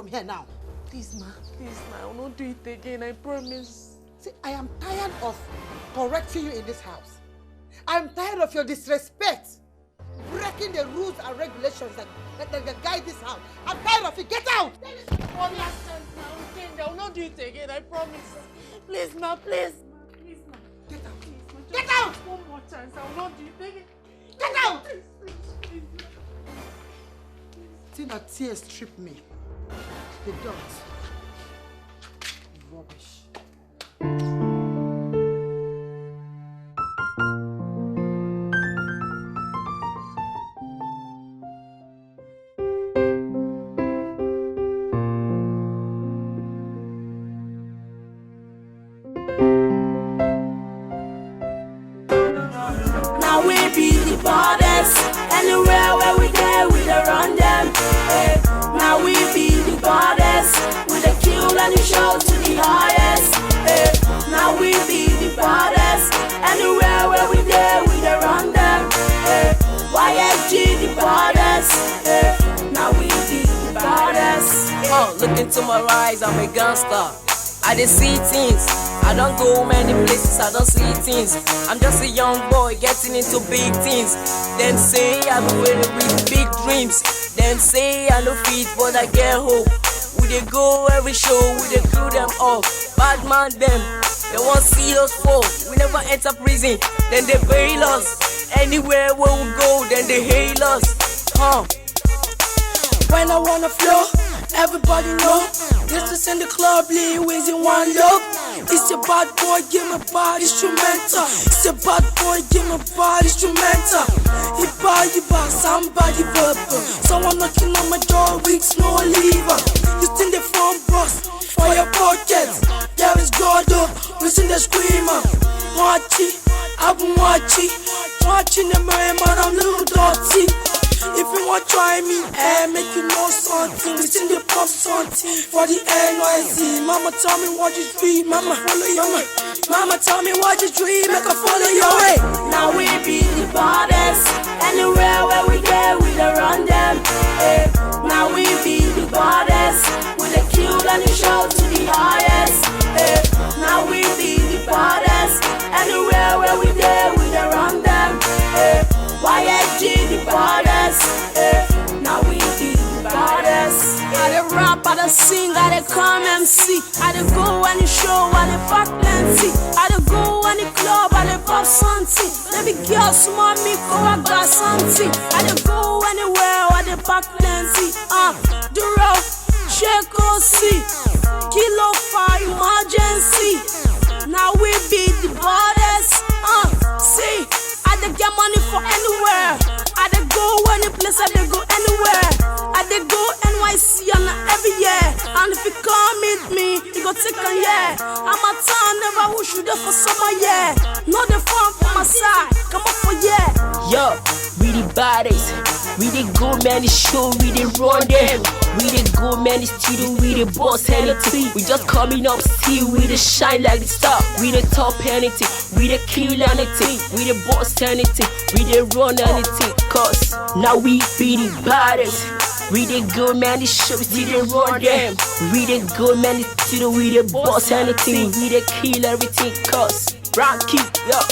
from here now. Please, ma. I will not do it again, I promise. See, I am tired of correcting you in this house. I'm tired of your disrespect, breaking the rules and regulations that guide this house. I'm tired of it. Get out! One last chance now, I will not do it again, I promise. Please, ma, please. Please, ma. Get out! Please, ma. Get out! One more chance, I will not do it again. Get out! Please. See that tears strip me. They don't. Rubbish. Anywhere where we there, we dey run them. Hey, now we be the goddess. We dey kill and show to the highest. Hey, now we be the goddess. Anywhere where we there, we dey run them. Hey, YFG the goddess. Hey, now we be the goddess. Oh, look into my eyes, I'm a gangster. I dey see things. I don't go many places, I don't see things. I'm just a young boy getting into big things. Them say I'm really with big dreams. Them say I no fit, but I get hope. We dey go every show, we dey crew them up. Bad man them, they won't see us fall. We never enter prison, then they bail us. Anywhere where we go, then they hail us. When I wanna flow, everybody know. This is in the club, Lee wins in one look. It's a bad boy, give me bad instrumental. It's a bad boy, give me bad instrumental. He buy, somebody purple. Someone knocking on my door, weeks, no lever. You sing the phone boss for your pockets. There is God up, we sing the screamer. Watch it, I've been watching the man, I'm little dirty. If you want try me, make you know something. We sing the pop something for the NYC. Mama tell me what you dream, mama follow your way. Mama tell me what you dream, make I follow your way. Now we be the goddess. Anywhere where we get, we dey run them. Hey, now we be the goddess. We dey kill and show to the highest. Hey, now we be the goddess. Anywhere where we get, we dey run them. Hey, YFG the goddess, now we be the goddess. I dey rap, I dey sing, I dey come MC. I dey go any show, I dey pack plenty. I dey go any club, I dey pop something. Baby girl, small me, go I got something. I dey go anywhere, I dey pack plenty. The road, shake or see. Kilo for emergency. Now we be the goddess. See. I dey get money for anywhere. I dey go any place, I dey go anywhere. I dey go NYC and every year. And if you come meet me, you go take a year. I'm a town, never wish you there for summer, yeah. Not the fun for my side, come up for yeah. Yo, we the baddest. We the go man the show, we the run them. We the go man the studio, we the boss anything. We just coming up still, we the shine like the star. We the top anything, we the kill anything. We the boss anything, we the run anything. Cause now we be the baddest. We the go man the show, we the run them. We the go man the studio, we the boss anything. We the kill everything. Cause Rocky, yo.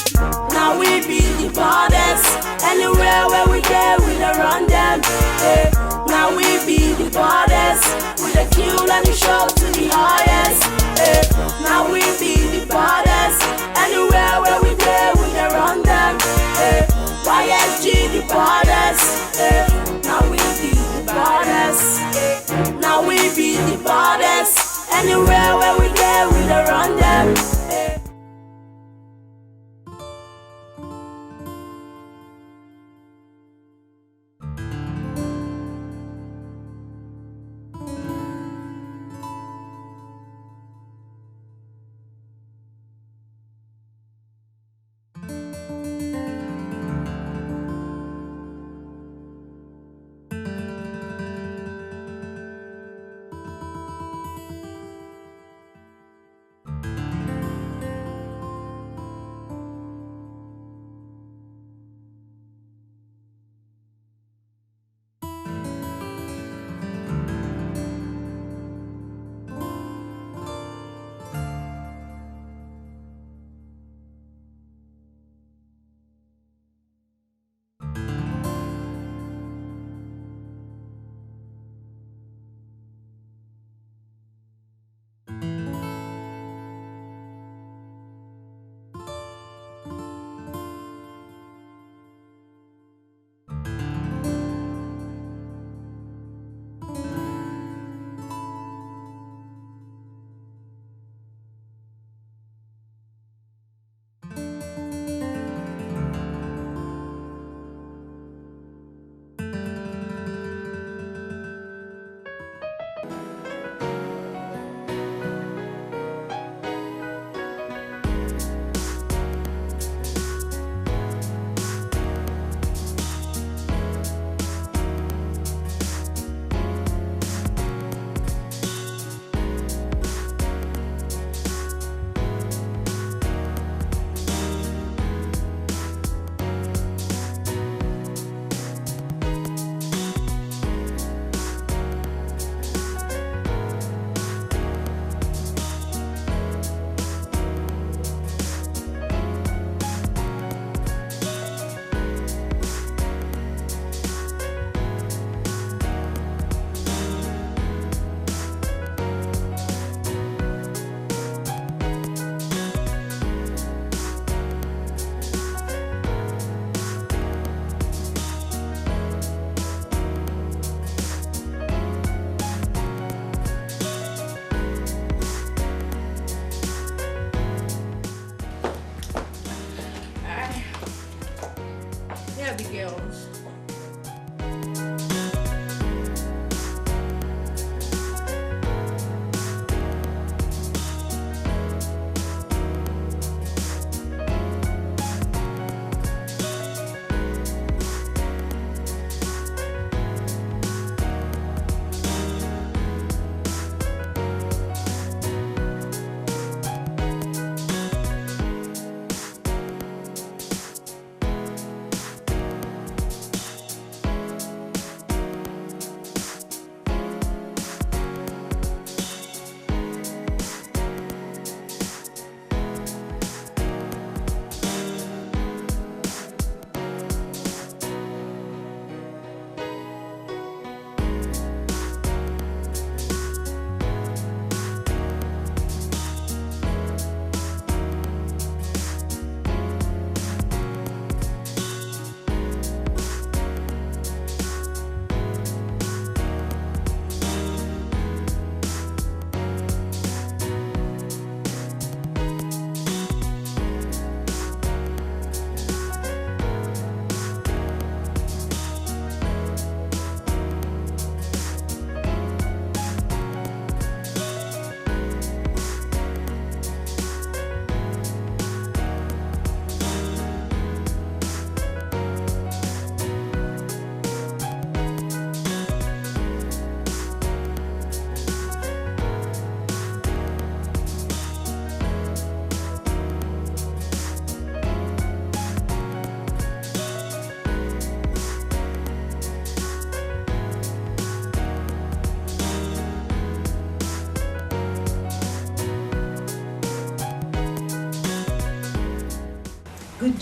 Now we be the goddess. Anywhere where we get, we dey run them. Hey, now we be the goddess. We dey kill and show to the highest. Hey, now we be the goddess. Anywhere where we get, we dey run them. Hey, YFG the goddess. Hey, now we be the goddess. Hey, now we be the goddess. Anywhere where we get, we dey run them. Hey.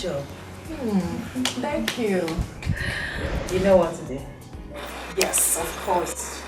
job. Thank you. You know what to do? Yes, of course.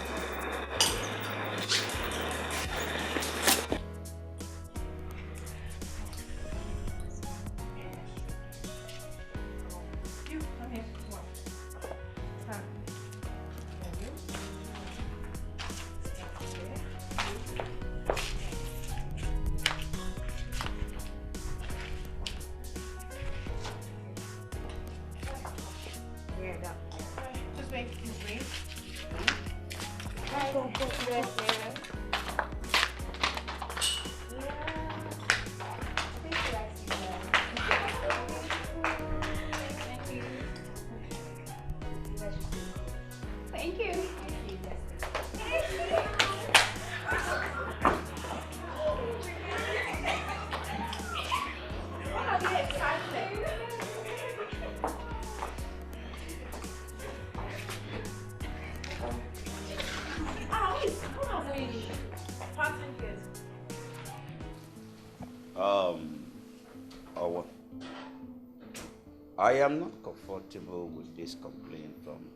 I am not comfortable with this complaint from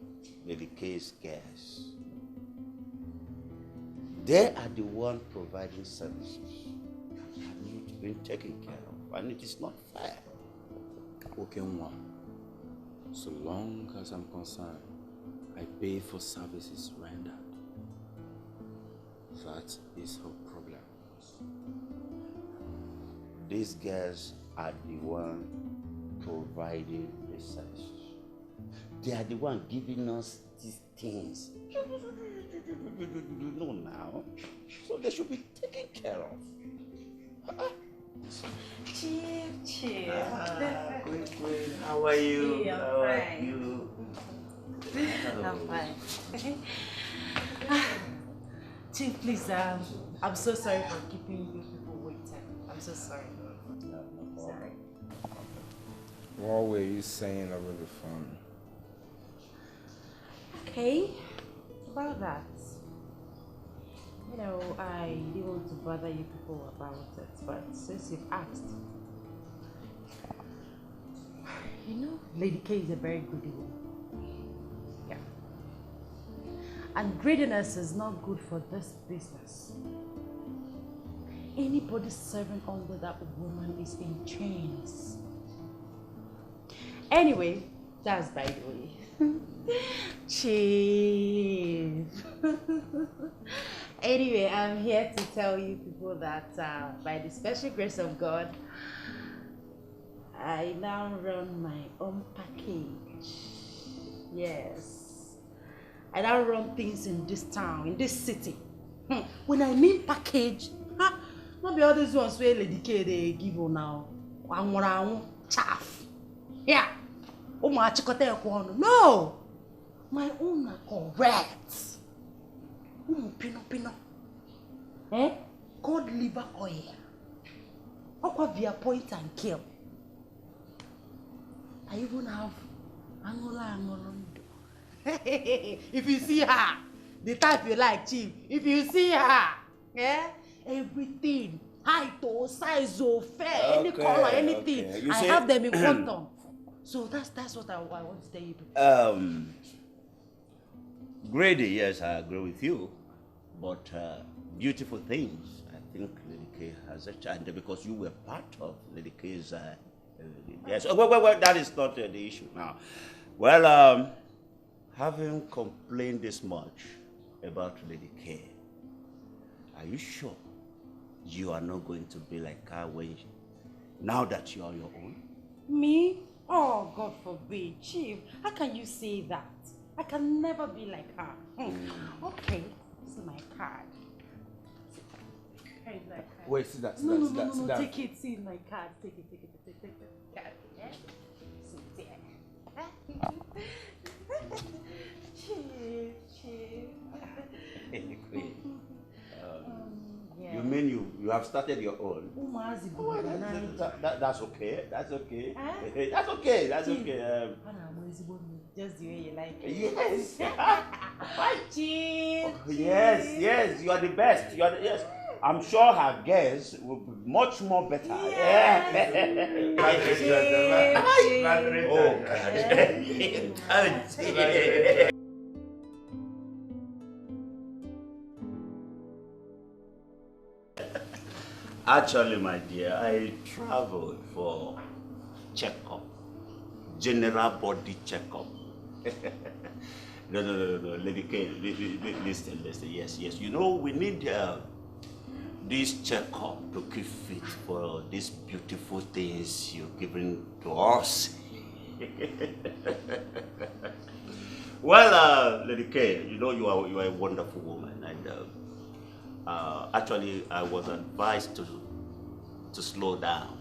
Lady K's guests. They are the one providing services and not being taken care of, and it is not fair. Okay, so long as I'm concerned, I pay for services rendered. That is her problem. These girls are the one providing the services. They are the one giving us these things. You know now. So they should be taken care of. Chief. Queen, how are you? Yeah, how are fine. you? I'm fine. Chief, please, I'm so sorry for keeping you people waiting. I'm so sorry. Sorry. What were you saying over the phone? Okay, about that. You know, I didn't want to bother you people about it, but since you've asked, you know, Lady K is a very good woman. Yeah. And greediness is not good for this business. Anybody serving under that woman is in chains. Anyway, that's by the way. Chief. Anyway, I'm here to tell you people that by the special grace of God, I now run my own package. Yes. I now run things in this town, in this city. When I mean package, not be all these ones where Lady K they give you now. Chaff. Yeah. No. My own are correct. Pino. Cod liver oil. Aqua via point and kill. I even have Angola. If you see her, the type you like, Chief. If you see her, everything, height or size or fair, any color, anything. Okay. I have them in quantum. So that's what I want to tell you. Grady, yes, I agree with you. But beautiful things, I think Lady K has a chance because you were part of Lady K's. Yes. Well, that is not the issue now. Well, having complained this much about Lady K, are you sure you are not going to be like her now that you are your own? Me? Oh, God forbid, Chief. How can you say that? I can never be like her. Okay, this is my card. Wait, see that. No, take it. See my card. Take it. Card. Yeah? See there. Chief. Yeah. You mean you have started your own? That's okay. That's okay. That's okay. Just the way you like it. Yes. Chief. Yes. You are the best. Yes. I'm sure her guests will be much more better. Yeah. Actually, my dear, I traveled for checkup, general body checkup. No, Lady K, listen, yes. You know, we need this checkup to keep fit for these beautiful things you're giving to us. Well, Lady K, you know you are a wonderful woman, and actually I was advised to slow down,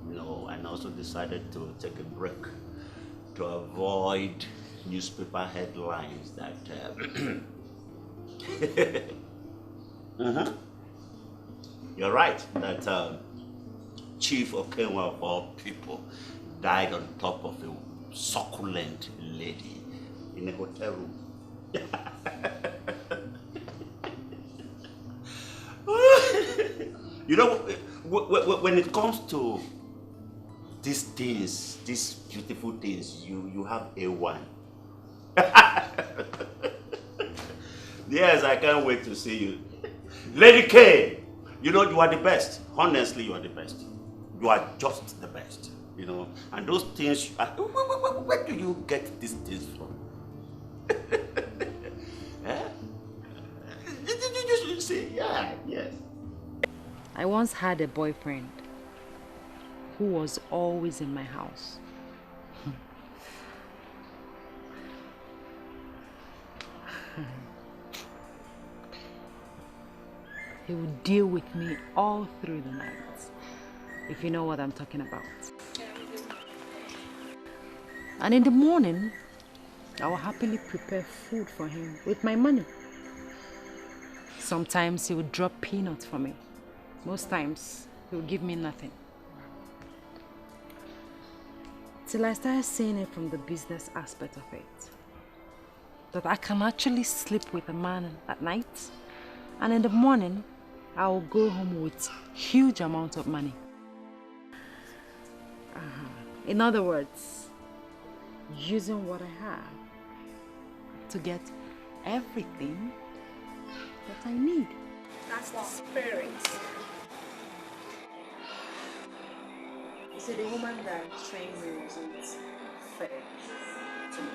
you know, and also decided to take a break to avoid newspaper headlines that you're right, that Chief Okhakhu of all people died on top of a succulent lady in a hotel room. You know, when it comes to these things, these beautiful things, you have A1. Yes, I can't wait to see you. Lady K, you know, you are the best. Honestly, you are the best. You are just the best, you know. And those things, where do you get these things from? Eh? Did you see? Yeah, yes. I once had a boyfriend who was always in my house. He would deal with me all through the night, if you know what I'm talking about. And in the morning, I will happily prepare food for him with my money. Sometimes he would drop peanuts for me. Most times, he would give me nothing. Till I started seeing it from the business aspect of it. That I can actually sleep with a man at night, and in the morning, I will go home with huge amounts of money. In other words, using what I have to get everything that I need. That's the spirit. You see, the woman that trained me wasn't fair to me.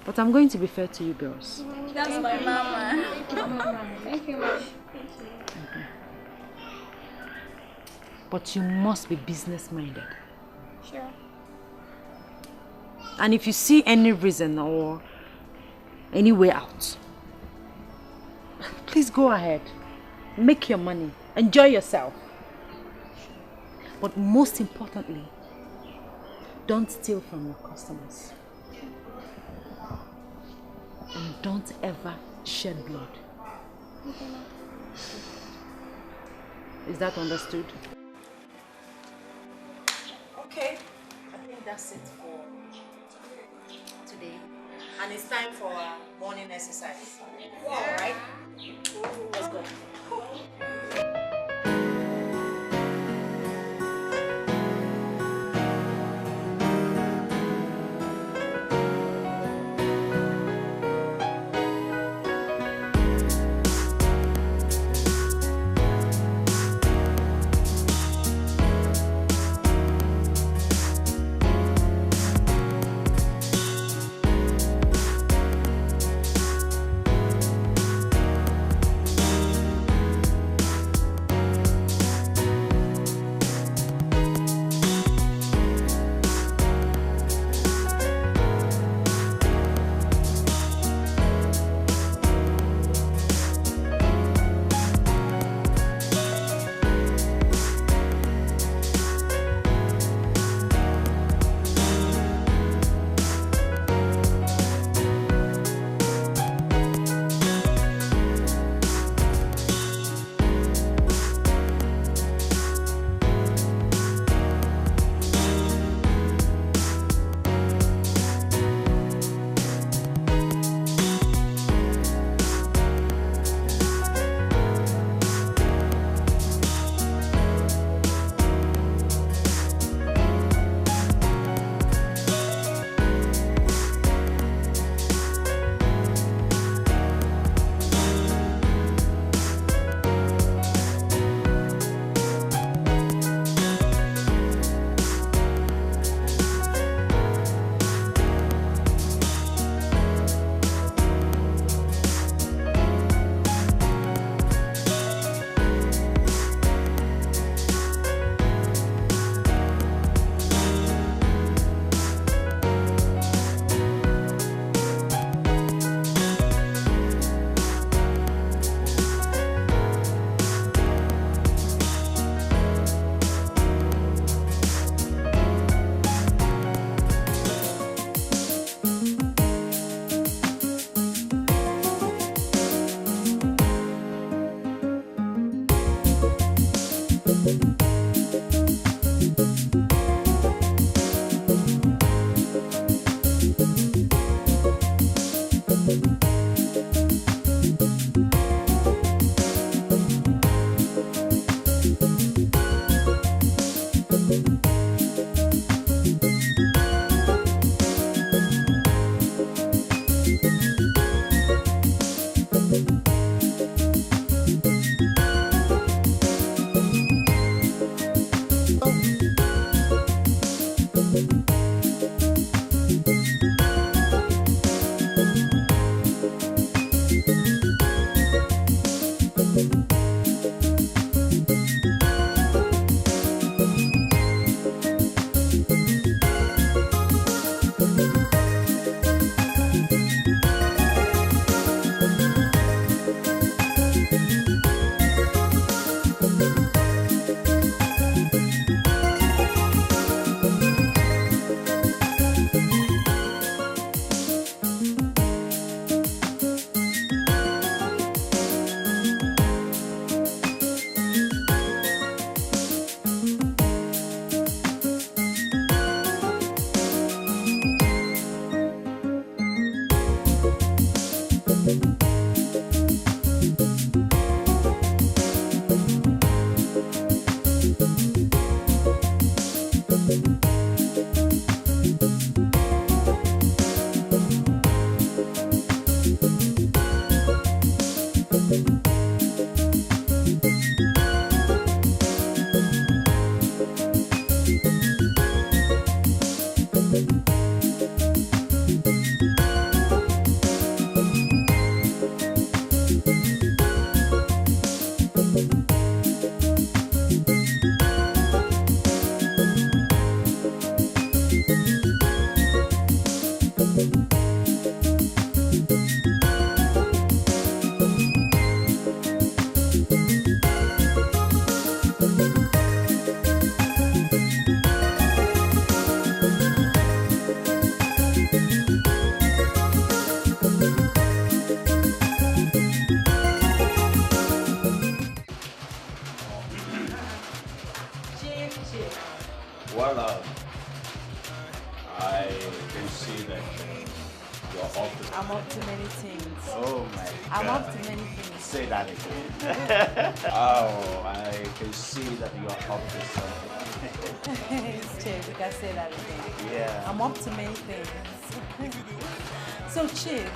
But I'm going to be fair to you girls. That's my mama. Thank you, mama. Thank you, mama. But you must be business-minded. Sure. And if you see any reason or any way out, please go ahead. Make your money. Enjoy yourself. But most importantly, don't steal from your customers. And don't ever shed blood. Is that understood? Okay. I think that's it for today. And it's time for our morning exercise. All right? Let's go. you're up to? I'm up to many things. Oh my God. I'm up to many things. Say that again. Oh, I can see that you're up to something. It's Chief, you can say that again. Yeah. I'm up to many things. So, Chief,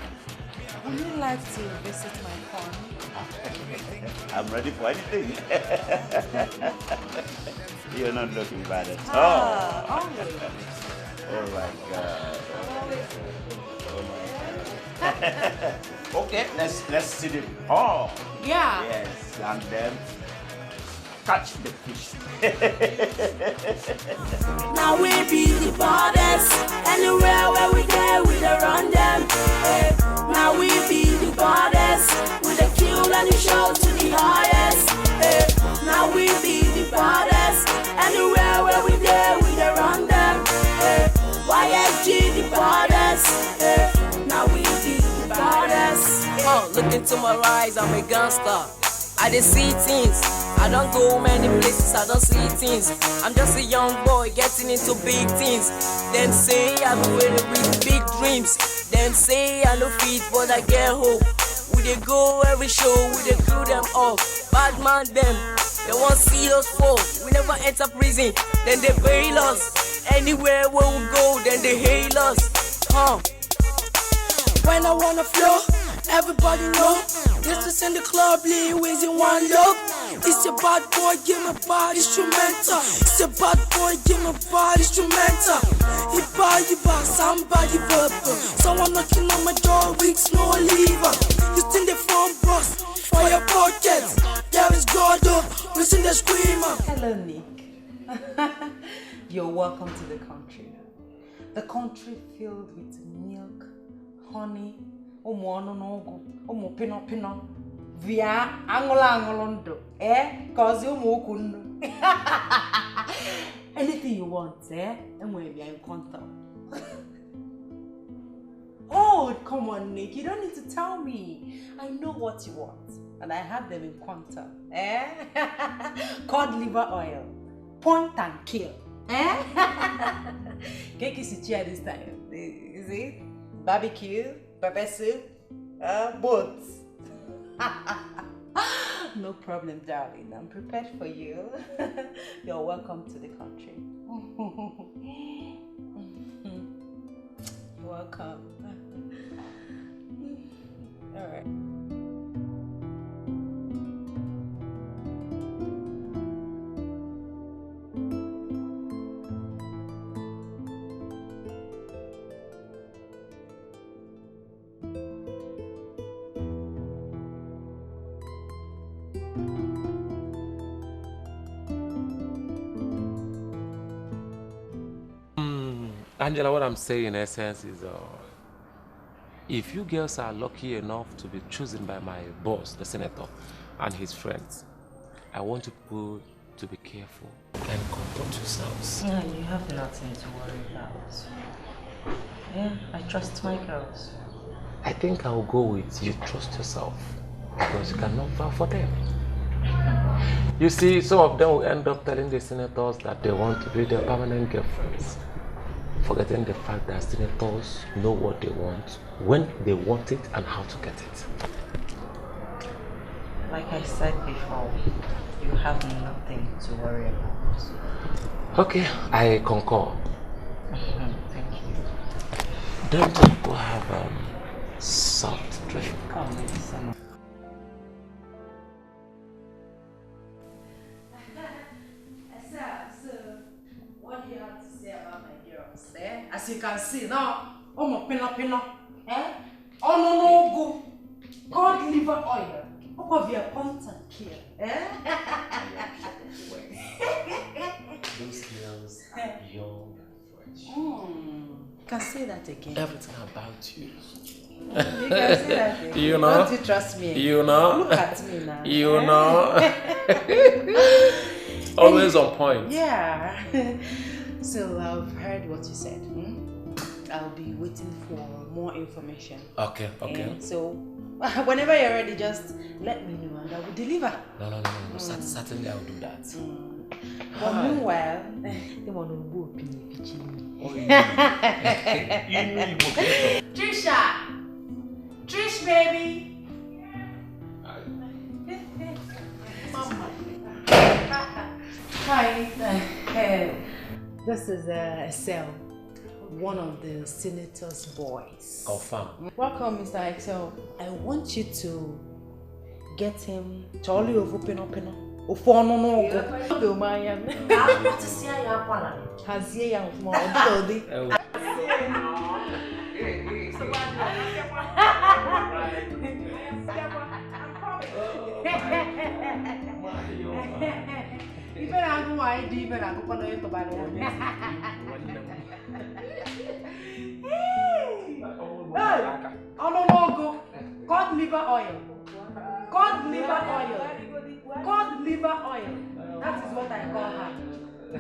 would you like to visit my farm? I'm ready for anything. You're not looking bad at all. Always. Oh my God. Oh my God. Okay, let's see the pond. Yeah. Yes, and then catch the fish. Now we be the baddest. Anywhere where we go, we dey run them. Hey. Now we be the baddest. We dey kill and the show to the highest. Hey. Now we be the baddest. Anywhere where we go, we dey run them. Hey. YSG the baddest. Hey. Now we be the baddest. Look into my eyes, I'm a gangster. I dey see things. I don't go many places, I don't see things. I'm just a young boy getting into big things. Them say I'm really with big dreams. Them say I no fit, but I get hope. We dey go every show, we dey glue them up. Bad man them, they won't see us fall. We never enter prison, then they bail us. Anywhere where we go, then they hail us. When I wanna flow, everybody know. This is in the club, Lee wins in one look. It's a bad boy, give me bad instrumental. It's a bad boy, give me bad instrumental. He buy, somebody verbal. Someone knocking on my door, weeks, no lever. You think the phone bros for your pockets. There is God up, listen the screamer. Hello, Nick. You're welcome to the country. The country filled with milk, honey, pino, via angolondo, cause you anything you want, and when you're in contact. Oh, come on, Nick, you don't need to tell me. I know what you want, and I have them in contact. Cod liver oil, point and kill. Cake is this time. Is it? Barbecue, pepper soup, both. No problem, darling. I'm prepared for you. You're welcome to the country. You're welcome. All right. Angela, what I'm saying in essence is, if you girls are lucky enough to be chosen by my boss, the senator, and his friends, I want you to be careful and comport yourselves. No, you have nothing to worry about. Yeah, I trust my girls. I think I'll go with you trust yourself, because you cannot vow for them. You see, some of them will end up telling the senators that they want to be their permanent girlfriends, forgetting the fact that senators know what they want, when they want it, and how to get it. Like I said before, you have nothing to worry about. Okay, I concur. Thank you. Don't you go have soft drink? Come with some. So, what do you have to say about my girls? As you can see now, pino, oh no go, cod liver oil, of your contact here, Those girls are young and fresh. You can say that again. Everything about you. You can say that again. You know? Don't you trust me? You know? Look at me now. You know? Always on point. Yeah. So I've heard what you said. I'll be waiting for more information. Okay. So whenever you're ready, just let me know and I will deliver. No. Certainly I will do that. But meanwhile, they want to go Trisha! This is Excel, one of the senator's boys. Confirm. Welcome, Mr. Excel. I want you to get him Charlie of Opino. Ufono no go. Do my am. Has ye young more body. Even I know I do, even I go on the body. Oh no, go. Cod liver oil. Cod liver oil. Cod liver oil. That is what I call her.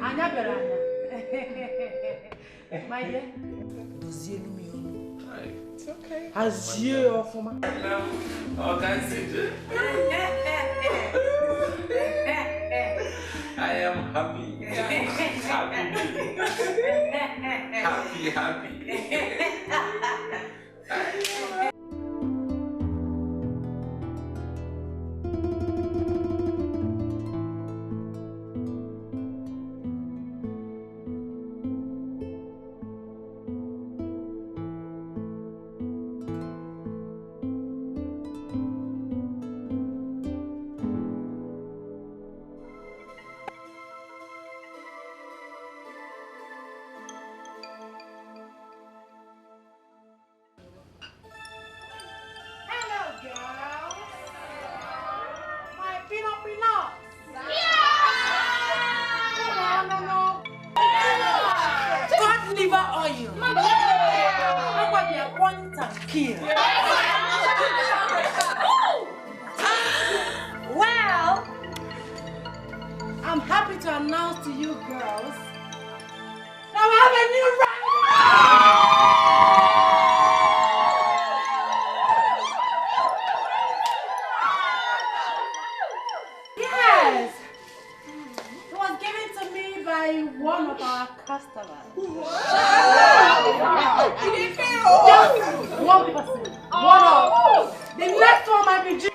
Anya beranya. My dear. It's okay. Has you of my? Oh, that's it. I am happy. Happy. Well, I'm happy to announce to you girls that we have a new Yes! It was given to me by one of our customers. Just one person. One of. The next one might be Jim.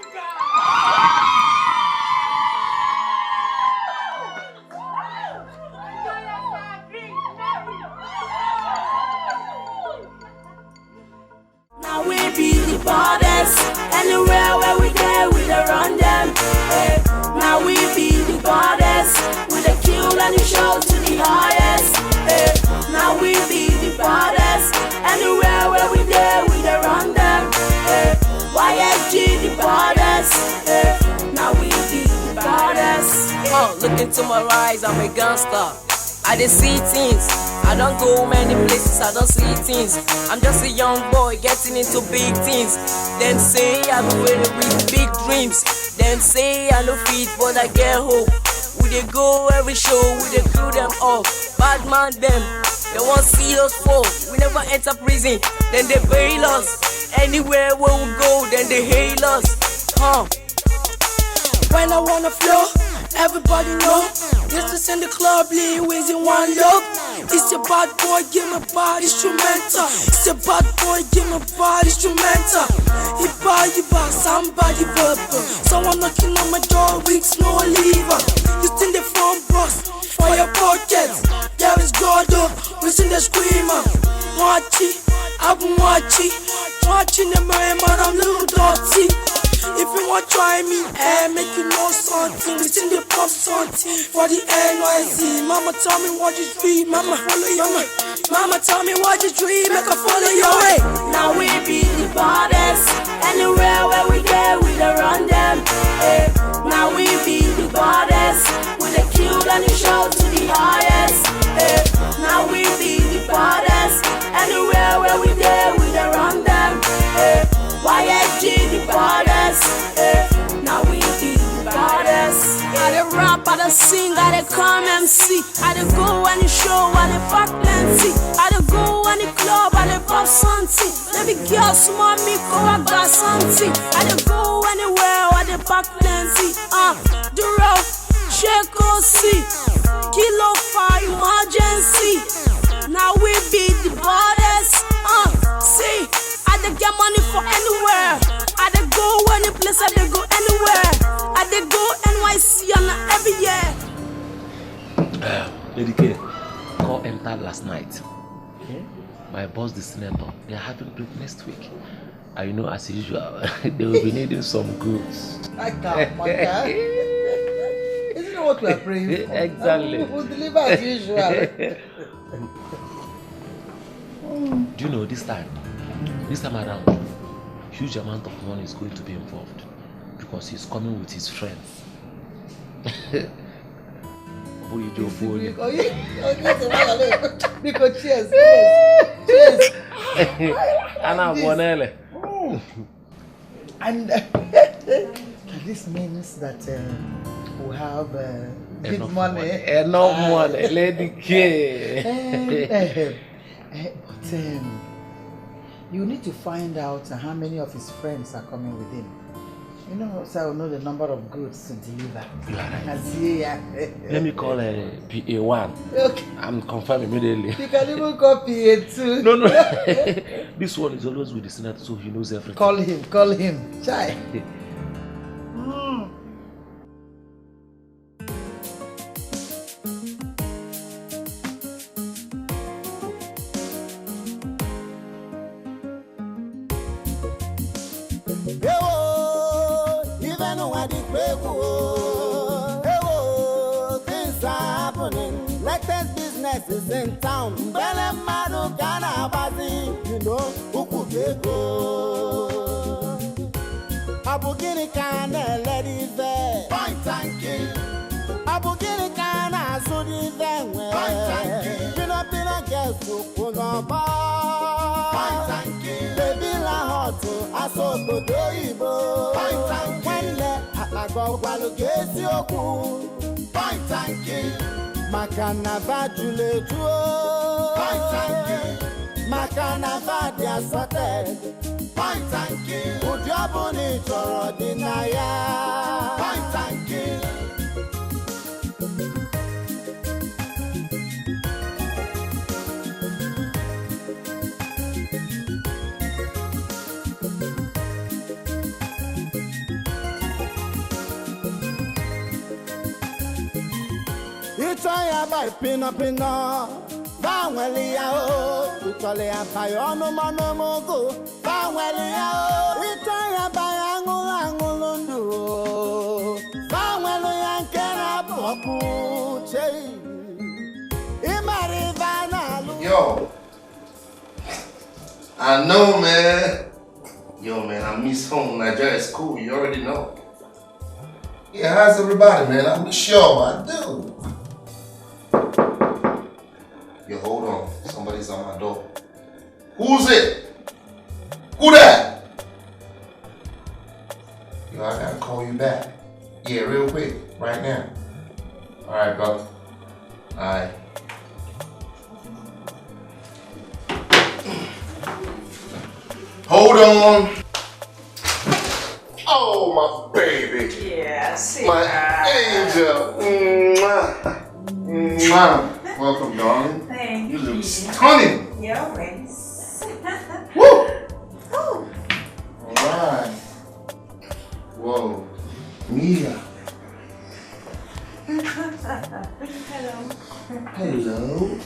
Now we be the baddest. Anywhere where we go, we dey run them. Hey. Now we be the baddest. We dey kill and the show to the highest. Hey. Now we be the baddest. Anywhere where we go, we dey run them. Hey. YSG the baddest. Hey. Now we be the baddest. Look into my eyes, I'm a gangster. I dey see things. I don't go many places, I don't see things. I'm just a young boy getting into big things. Them say I be waiting with big dreams. Them say I no fit, but I get hope. We dey go every show, we dey crew them up. Bad man them, they won't see us fall. We never enter prison, then they bail us. Anywhere where we go, then they hail us. When I wanna flow, everybody know. This is in the club, Lee's in one look. It's a bad boy, give me bad instrumental. It's a bad boy, give me bad instrumental. He buy, somebody verbal. Someone knocking on my door, weeks no lever. You in the front bus for your pockets. There is God up, we sing the screamer. Watching, I've been watching the man, I'm little dirty. If you want to try me, make you know something. We sing the pop something for the NYC. Mama tell me what you dream, mama follow your way. Mama tell me what you dream, make her follow your way. Now we be the baddest. Anywhere where we go, we dey run them. Hey. Now we be the baddest. We dey kill and the show to the highest. Hey. Now we be the baddest. Anywhere where we go, we dey run them. Hey. YSG the baddest, now we be the baddest. I dey rap, I dey sing, I dey come MC. I dey go on the show, I dey fuck plenty. I dey go on the club, I dey pop something. Baby girl, small me, go I got something. I dey go anywhere, I dey pack plenty. Duro, shake or see, kilo for emergency. Now we be the baddest, see. I dey get money for anywhere. I dey go any place, I dey go anywhere. I dey go NYC and every year. Dikeh, call entered last night. My boss, the senator, they are having break next week. And you know, as usual, they will be needing some goods. I can't, my guy. Isn't that what we are praying for? Exactly. We'll deliver as usual. Do you know this time around, huge amount of money is going to be involved because he's coming with his friends. Because cheers. And this means that we have big money. Enough money, Lady K. But you need to find out how many of his friends are coming with him. You know, so I will know the number of goods to deliver. You are right. Yeah. Let me call PA1. Okay. I'm confirmed immediately. You can even call PA2. No. This one is always with the senator, so he knows everything. Call him. Chai. Is in town, Bele Madu Gana Bazi, you know, Ukubeko. Abugini Kana, ladies there, point and kill. Abugini Kana, Sudi there, point and kill. Pina guess who put on bar, point and kill. Baby La Hotu, Asoto Doibo, point and kill. When le Atago Walugesi Oku, point and kill. Makana Bajule Juo, point and kill. Makana Badia Sote, point and kill. Udiabuni Choro Dinaya, point and kill. Try by pino, Bangwelia, Utolia by Onomonomogo, Bangwelia, we try by Angulundu, Bangwelia Kena Poku, Imarivana. Yo, I know, man. Yo, man, I miss home. Nigeria is cool, you already know. Yeah, how's everybody, man? I miss y'all, I do. Yo, hold on. Somebody's on my door. Who's it? Who that? Yo, I gotta call you back. Yeah, real quick. Right now. Alright, bro. Alright. Hold on. Oh, my baby. Yeah, see. My angel. Mwah. Welcome, darling. Thank you. You look stunning. You're always. Woo! Alright. Whoa. Mia. Hello. Hello.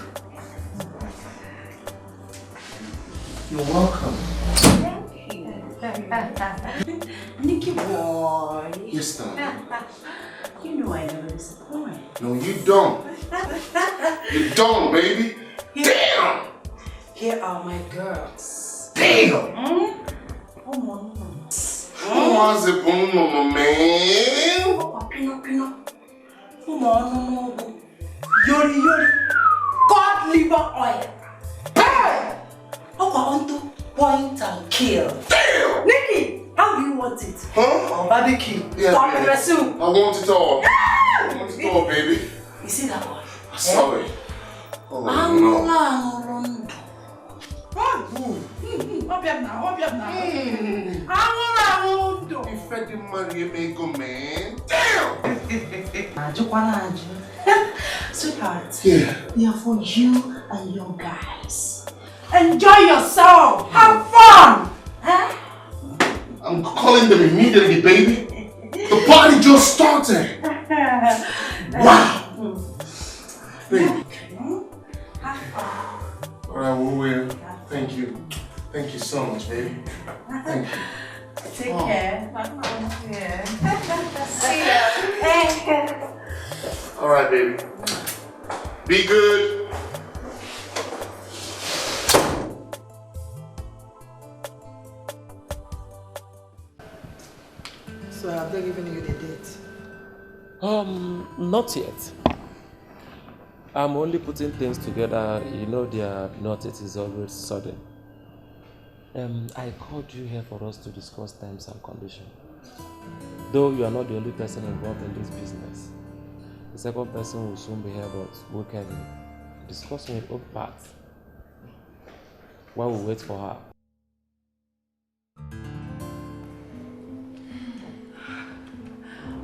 You're welcome. Thank you. Nicky boy. You're stunning. You know I never disappoint. No, you don't. You don't, baby. Damn! Here are my girls. Damn! Oh, mama. Who was it, mama, man? Oh, Pino. Oh, mama. Yori. Cod liver oil. Hey! Oh, tonto. Point and kill. Damn! Nicky, how do you want it? Huh? Or barbecue? Yeah, Stop baby. the soup. I want it all. I want it all, baby. You see that one? I saw it. Oh, no. Up now. You fed the money, make a man. Damn! Sweetheart, Yeah. they are for you and your guys. Enjoy yourself. Have fun. Huh? I'm calling them immediately, baby. The party just started. Wow. Baby, All right, we will. Thank you. Thank you so much, baby. Thank you. Take care. Yeah. See ya. All right, baby. Be good. So have they given you the date? Not yet. I'm only putting things together. You know, their notice is always sudden. I called you here for us to discuss terms and conditions. Though you are not the only person involved in this business. The second person will soon be here, but we can discuss on your own part while we wait for her.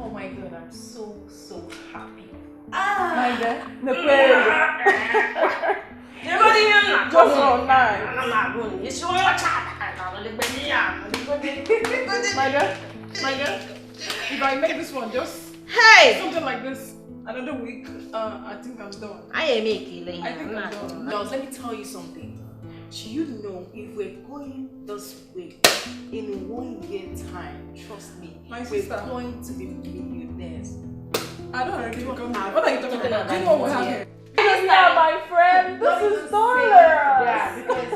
Oh my God, I'm so happy. My God, the prayer. Just for night. My God, if I make this one just something like this another week, I think I'm done. I think I'm done. Now, let me tell you something. Do you know if we're going this way in 1 year time, trust me, we're going to be millionaires. I don't already become that. What are you talking about? Do you know what we have here? This is not my friend. This is Dollar. Yeah, because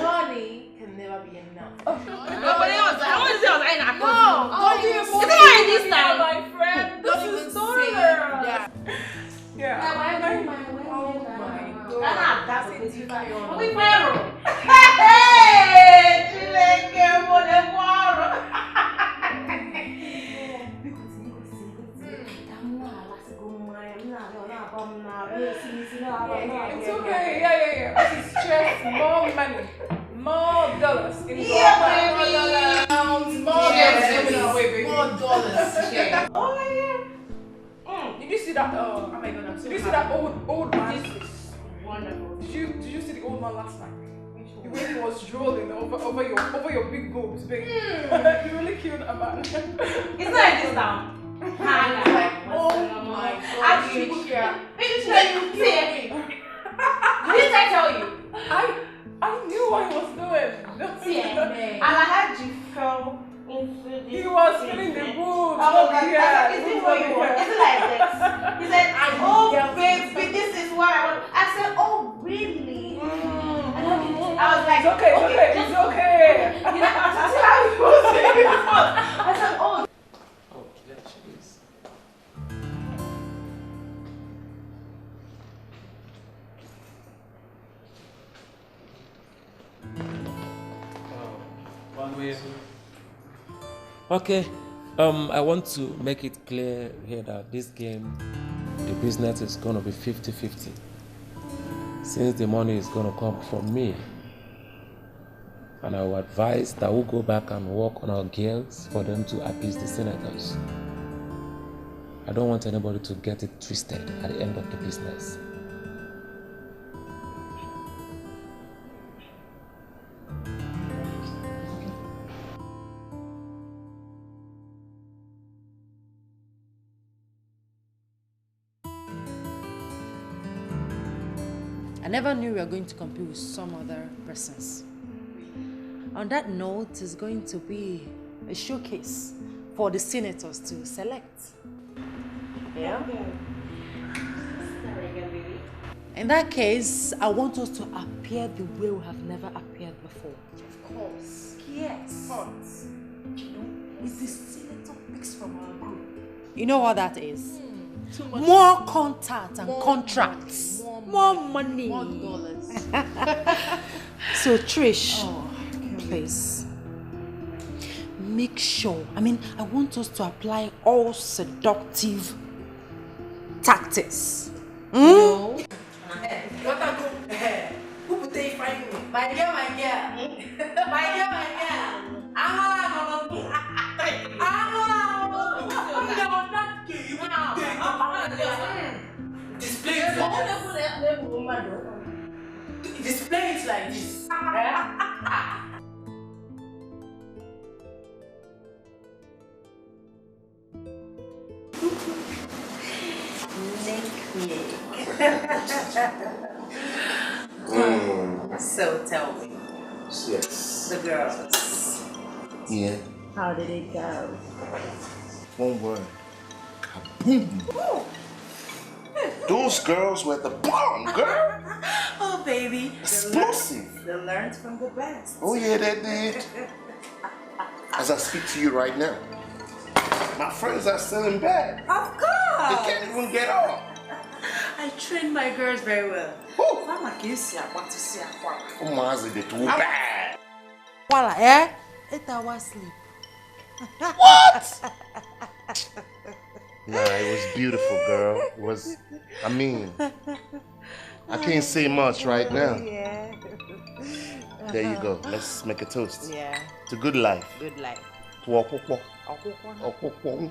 money can never be enough. Nobody else. I want to say I was my friend. This is Dollar. Yeah. Oh my God. That's it. It's okay. Yeah. This is just more money, more dollars. Baby. More dollars. Yeah. Oh yeah. Did you see that? Oh my God, I'm so. Did you see that old man? This is wonderful. Did you see the old man last night? The way he was drooling over your big boobs, babe. You really killed a man. It's not this now. Like, oh my God. Actually, didn't I tell you? I knew what he was doing. And I had you fell into the He was feeling the boobs. Oh my God. Is it what you want? Is it like this? He said, oh baby, this is what I want. I said, oh really? I was like, it's okay. You know, see how he was saying it. I said, oh. Oh, there she is. Okay, I want to make it clear here that this game, the business is going to be 50-50. Since the money is going to come from me, and I will advise that we'll go back and work on our girls for them to appease the senators. I don't want anybody to get it twisted at the end of the business. I never knew we were going to compete with some other persons. On that note, it's going to be a showcase for the senators to select. Yeah? In that case, I want us to appear the way we have never appeared before. Of course. Yes. But, you know, it's the senator picks from our group. You know what that is? Too much. More contact and More contracts. money, More money. More dollars. So Trish, please, make sure, I want us to apply all seductive tactics. No. Who would they find me? My girl. Display it like this. Make me. So tell me. Yes. The girls. Yeah. How did it go? One word. Kaboom. Those girls were the bomb, girl. Oh, baby. Explosive. They learned from the best. Oh, yeah, they did. As I speak to you right now, my friends are still in bed. Of course. They can't even get up. I train my girls very well. Oh, Mazi, they too bad. Voila, eh? 8 hours sleep. What? Nah, it was beautiful, girl. It was, I mean, I can't say much right now. Yeah. There you go. Let's make a toast. Yeah. To good life. Good life. To Okhakhu.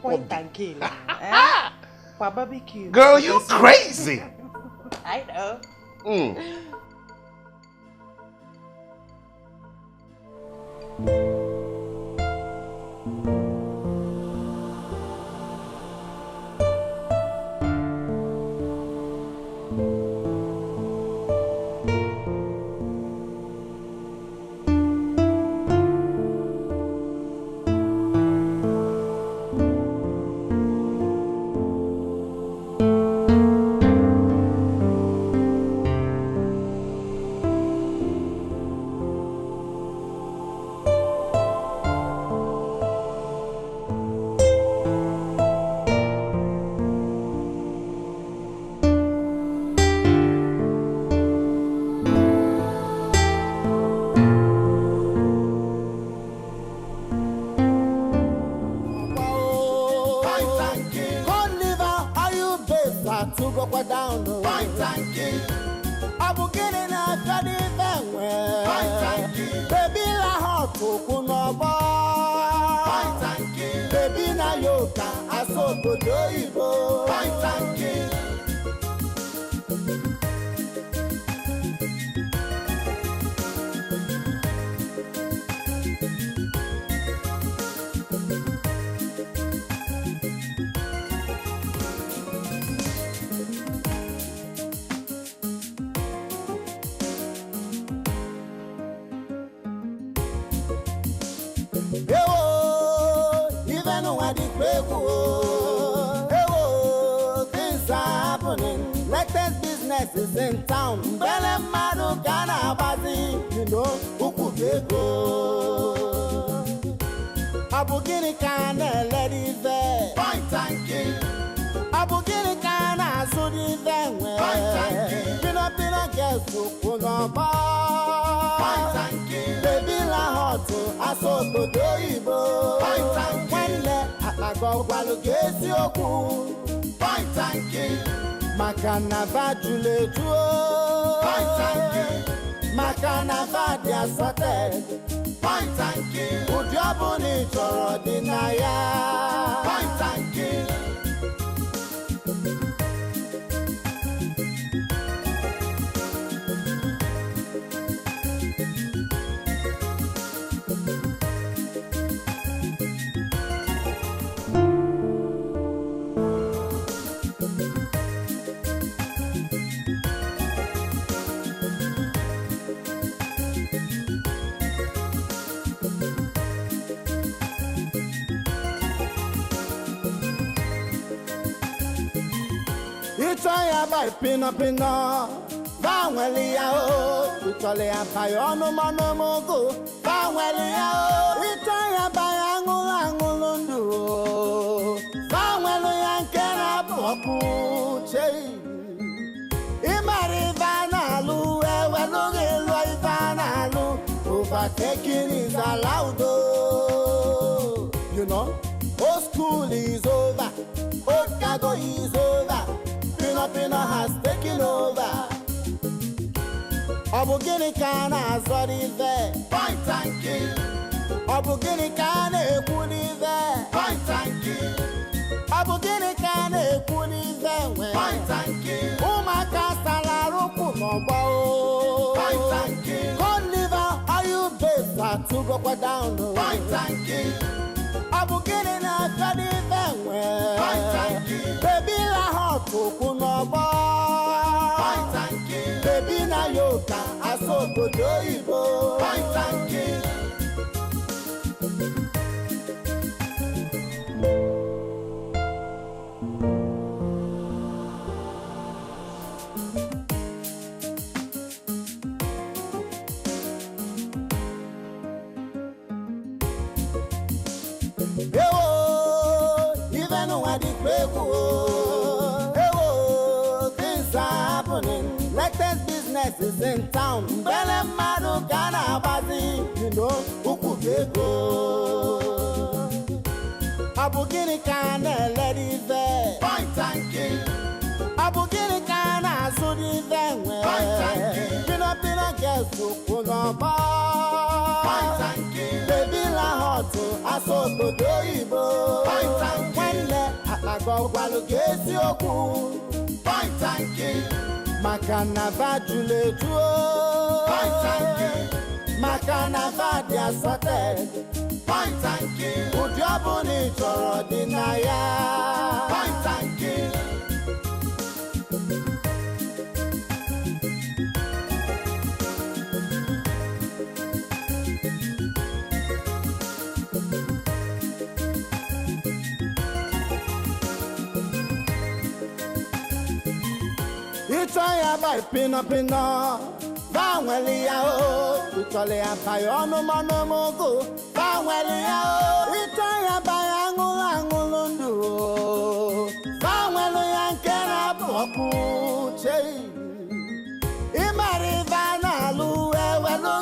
Point and kill. Eh? For barbecue. Girl, you crazy. I know. Is in town, Bele Madu Kana Bazi, you know, Ukubeko. Abugini Kana ladies there, point and kill. Abugini Kana Sudi there, point and kill. Pina girls to Kunaba, point and kill. Baby La Hoto, Aso Doibo, point and kill. When le Atago Walugesi Oku, point and kill. Makanava Juletuo, point and kill. Makanava dia sorted, point and kill. Udiabuni choro dinaya, point and kill. Itaya by pina, Vanwelia, Italia by Onomanomogo, Vanwelia, Itaya by Angulundu, Vanwelia Kanapoku, Chay, Imari Vanalu, Ewalu, Vanalu, overtaking is allowed. You know, old school is over, old cargo is over. Pina has taken over. Abugini Kana Zodi there, point and kill. Abugini Kana Ekuni there, point and kill. Abugini Kana Ekuni there, point and kill. Umaka Salaruku Mobo, point and kill. God liver, are you better to go down? Point and kill. Abugini na Zodi there, point and kill. Baby La Hoto Kunobo, point and kill. Baby na Yoka. Ibo. Point and kill. Even when the break, things are happening. Latest business is in town. Belemadu Ghana Bazi, you know, Ukugeko. Abugini Kana lady there. Point and kill. Abugini Kana Sudi there. Point and kill. Pina girls to Kunaba. Point and kill. Baby la hot, Aso Diobi. Point and kill. When I go Walugesi Oku. Point and kill. Makana Vajule Juo. Point and kill. Makana Vadia Sote. Point and kill. Udiabuni Choro Dinaya. Point and kill. Itaya by Pina, Vanwelia, Italia by Onomanomogo, Vanwelia, Itaya by Angulundu, Vanwelia Keraboku, Che, Imari Vanalu, Ewalu,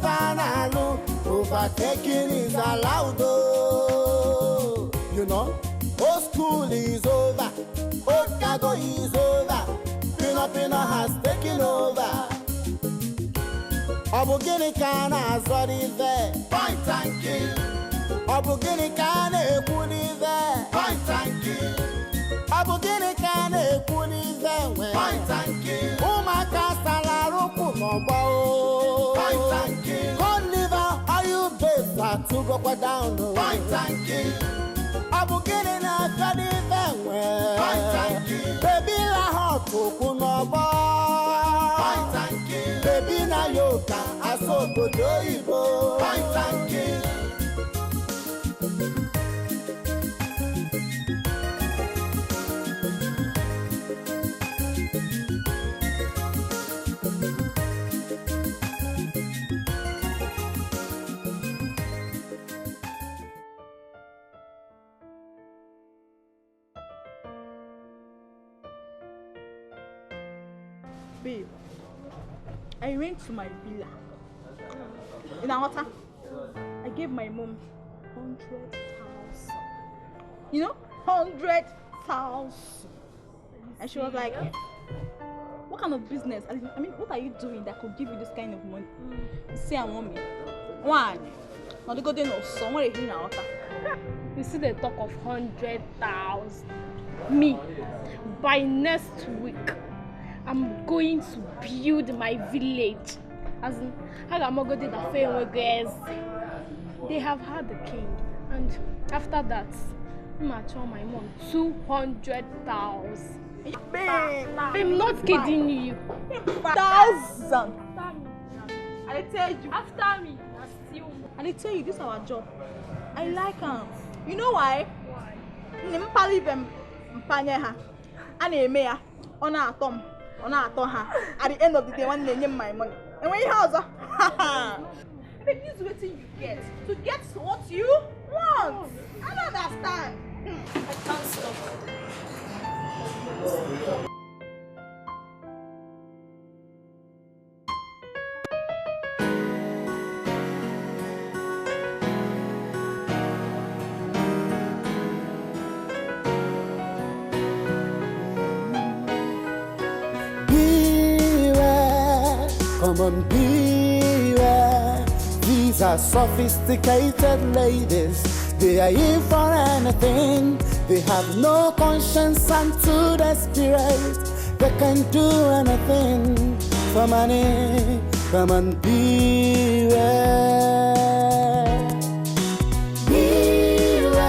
Vanalu, overtaking is allowed. You know, old school is over, Okhakhu is over. Pina has taken over. Abugini Kana Zodi there. Point and kill. Abugini Kana Ekuni there. Point and kill. Abugini Kana Ekuni there. Point and kill. Umaka Salaruku Mobo. Point and kill. Con liver, are you based to go down? Point and kill. Abugini na Zodi there. Point and kill. Baby la hot Kunoba. Point and kill. Baby na yoka Aso Diobi. Point and kill. Babe, I went to my villa in Awata. I gave my mom 100,000. You know, 100,000. And she was like, what kind of business? I mean, what are you doing that could give you this kind of money? Say I want me. Why? Now they go there no somewhere in Awata. You see the talk of 100,000. Me, by next week, I'm going to build my village. As in, they have had the king, and after that, I'm show my mom 200,000. I'm not kidding you. 1,000. I tell you. After me, and I tell you, this is our job. I like her. You know why? Why? At the end of the day, one day, my money. And when you have this is what you get. To get what you want. I don't understand. I can't stop. Come on, beware. These are sophisticated ladies. They are in for anything. They have no conscience and too desperate. They can do anything for money. Come on, beware. Beware.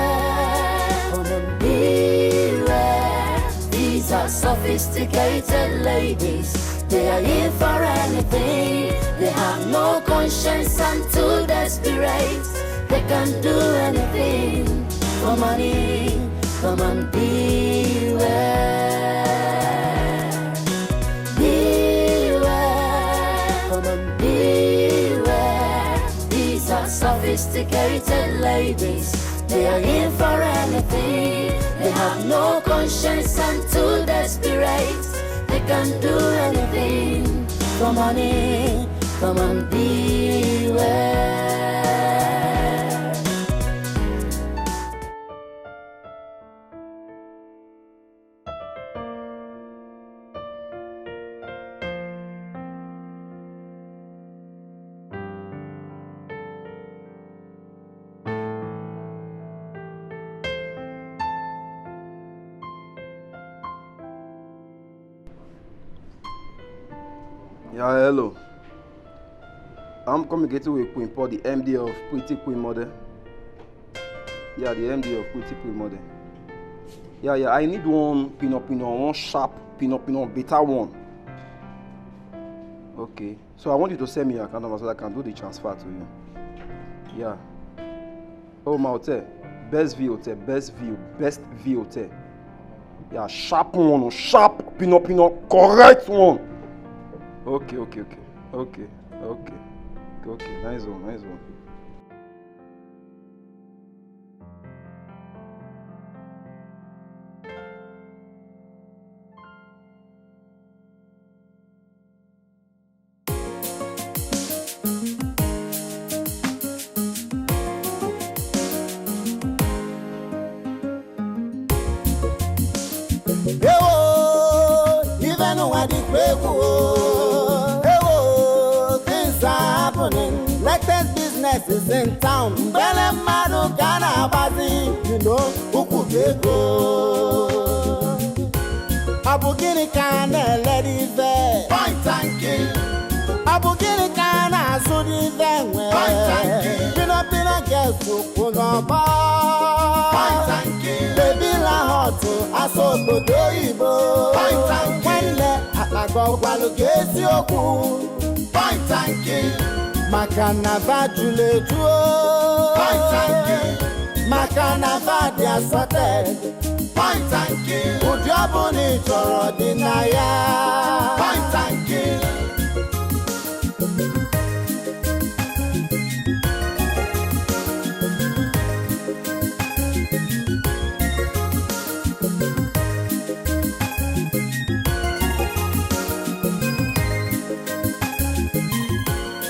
Come on, beware. These are sophisticated ladies. They are in for anything. They have no conscience and too desperate. They can do anything for money. Come on, beware. Beware. Come on, beware. These are sophisticated ladies. They are in for anything. They have no conscience and too desperate. They can do anything for money. Come on, beware. Yeah, hello. I'm communicating with Queen Paul, the MD of Pretty Queen Model. Yeah, the MD of Pretty Queen Model. Yeah, I need one one sharp better one. Okay. So I want you to send me your account number so that I can do the transfer to you. Yeah. Oh, my hotel. Best view hotel. Best view hotel. Yeah, sharp one, sharp correct one. Okay. Nice one. Even when the things are happening. Latest business is in town. Bele madu kana bazi, you know, ukubeko. Abugini kana lady there. Point and kill. Abugini kana sudi there. Point and kill. Pina girls to Kunaba. Point and kill. Baby la hot, aso bodoibo. Point and kill. When le atago walugesi oku. Point and kill. Makana vajule juo. Point and kill. Makana vadia sorted. Point and kill. Udiabuni choro dinaya. Point and kill.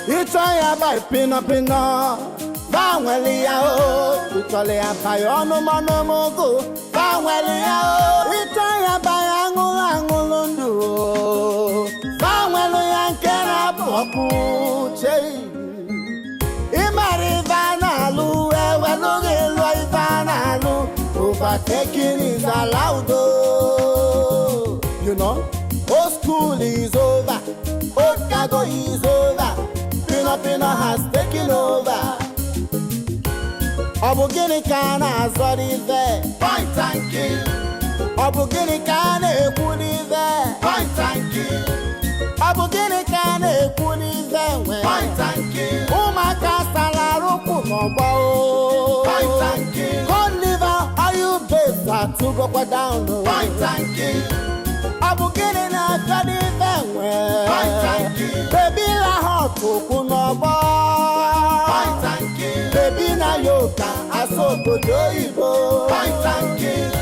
Itaya by pino. Bangwelia o. Itaya by ono mogo. Bangwelia o. Itaya by angulundu. Bangwelia nkera boku che. Imari vanalu eweluge loi vanalu. Overtaking is allowed. You know, old school is over. Okhakhu is over. Pino has taken over. Abugini kana zori there. Point and kill. Abugini kana ekuni there. Point and kill. Abugini kana ekuni there. Point and kill. Umaka salaruku nobo. Point and kill. God liver, are you based to go down? Point and kill. Abugini na kadi venwe. Point and kill. Baby la hot kunobo. Point and kill. Baby na yoka aso bodoibo. Point and kill.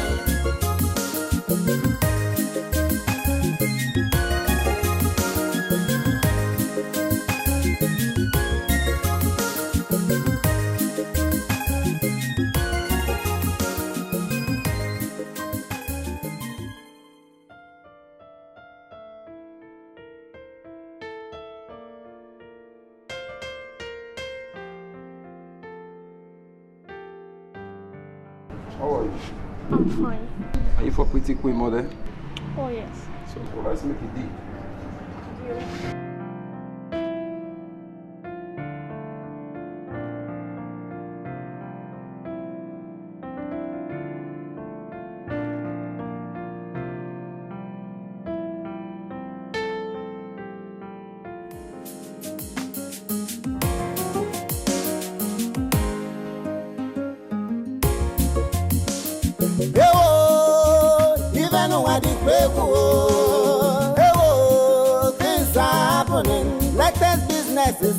How are you? I'm fine. Are you for Pretty Queen Model? Oh, yes. So let's make a deal.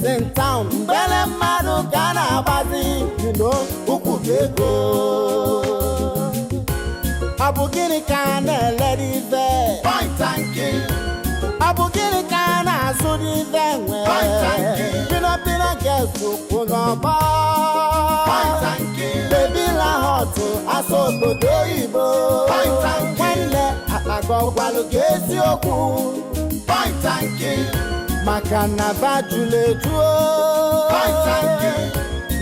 in town. Bele madu kana bazi, you know, ukubego. Abugini kana lady there. Point and kill. Abugini kana sudi there. Point and kill. Pina guess ukuna ba. Point and kill. Baby la hot, aso doibo. Point and kill. When le go walu gesi oku. Point and kill. Makana vajule juo. Point and kill.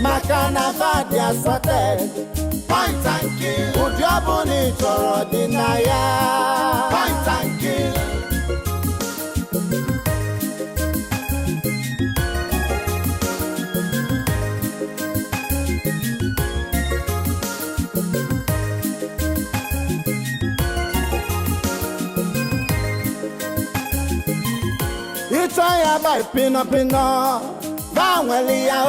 Makana vadia sote. Point and kill. Ujabuni choro dinaya. Point and kill. Itaya by pina, Bangwelia o,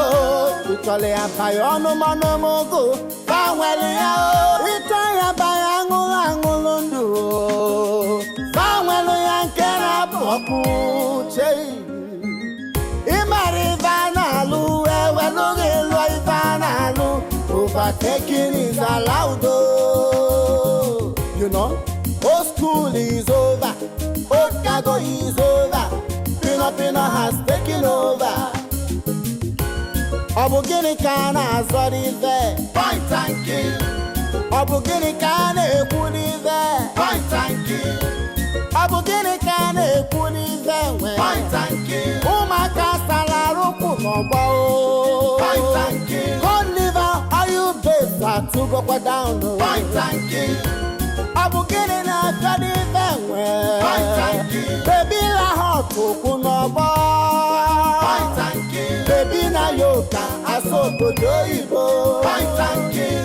Italia by ono mogo, Bangwelia o, Itaya by angulundu, Bangwelia kera poku che. Imarivana lu, Ewelugi Ivana lu, overtaking is allowed. You know, old school is over, Okhakhu is over. Pina has taken over. Abugini kana zori there. Point and kill. Abugini kana ekuni there. Point and kill. Abugini kana ekuni there. Point and kill. Umaka salaruku nombo. Point and kill. God liver, are you better to go down? Point and kill. Abugini na kadi there. Point and kill. Baby la hot kunobo. Point and kill. Baby na yoka aso doibo. Point and kill.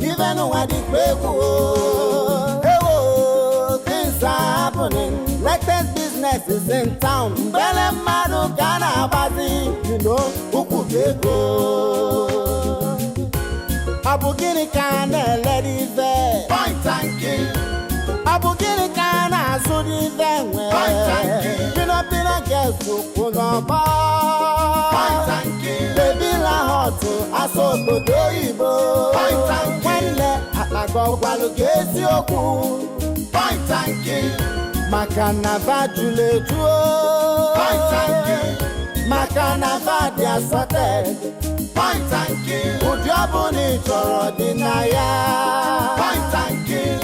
Even when the break, things are happening. Latest business is in town. Bele madu kana bazi, you know, ukubego. Abugini kana lady there. Point and kill. Abugini kana sudi there. Point and kill. Pina guess ukuna ba. Point and kill. Baby la hot, aso doibo. Point and kill. When le go walu gesi oku. Point and kill. Makana vajule juo. Point and kill. Makana vadia sote. Point and kill. Ujabuni choro dinaya. Point and kill.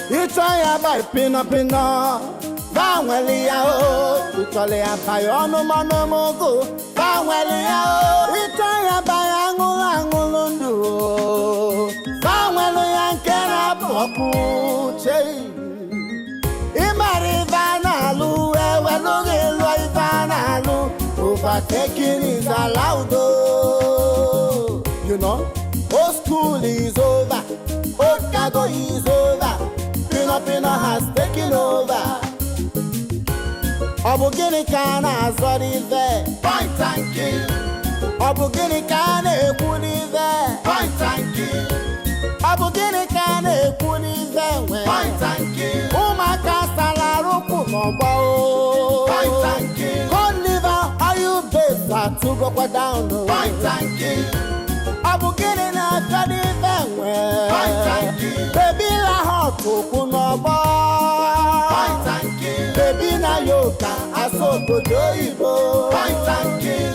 Itaya by pina, Bangwelia o, Italia by ono mogo, Bangwelia o, Itaya by angulundu, Bangwelia kera poku che. Imarivana lu, Ewelugi Ivana lu, overtaking is allowed. You know, old school is over, Okhakhu is over. Pina has taken over. Abugini kana zori there. Point and kill. Abugini kana ekuni there. Point and kill. Abugini kana ekuni there. Point and kill. Umaka salaruku nombo. Point and kill. God liver, are you better to go down. Point and kill. I'm getting a study anywhere. Point and kill. Baby la hot to kunobo. Point and kill. Baby na yoka aso go Diobi. Point and kill.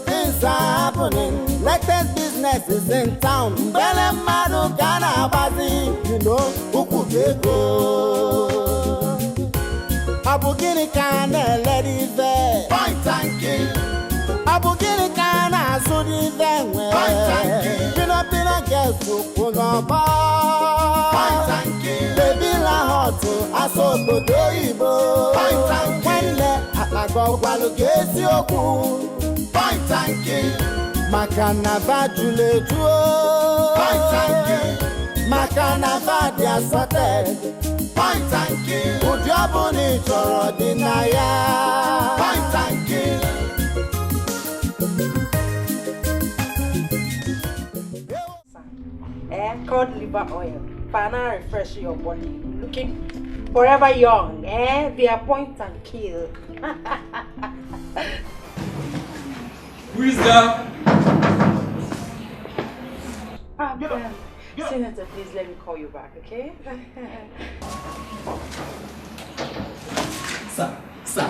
Things are happening. Latest businesses in town. Bele madu kana bazi, you know, ukubeko. Abugini kana lady there. Point and kill. Abugini kana sudi there. Point and kill. Pina girls to kunoba. Point and kill. Baby la hot aso go Diobi. Point and kill. Point and kill. Makana vajule juo. Point and kill. Makana vadia sorted. Point and kill. Udiabuni choro dinaya. Point and kill. Cod liver oil. Pana refresh your body. Looking forever young. Via point and kill. Who is that? Senator, please let me call you back, okay? Sir. Sir.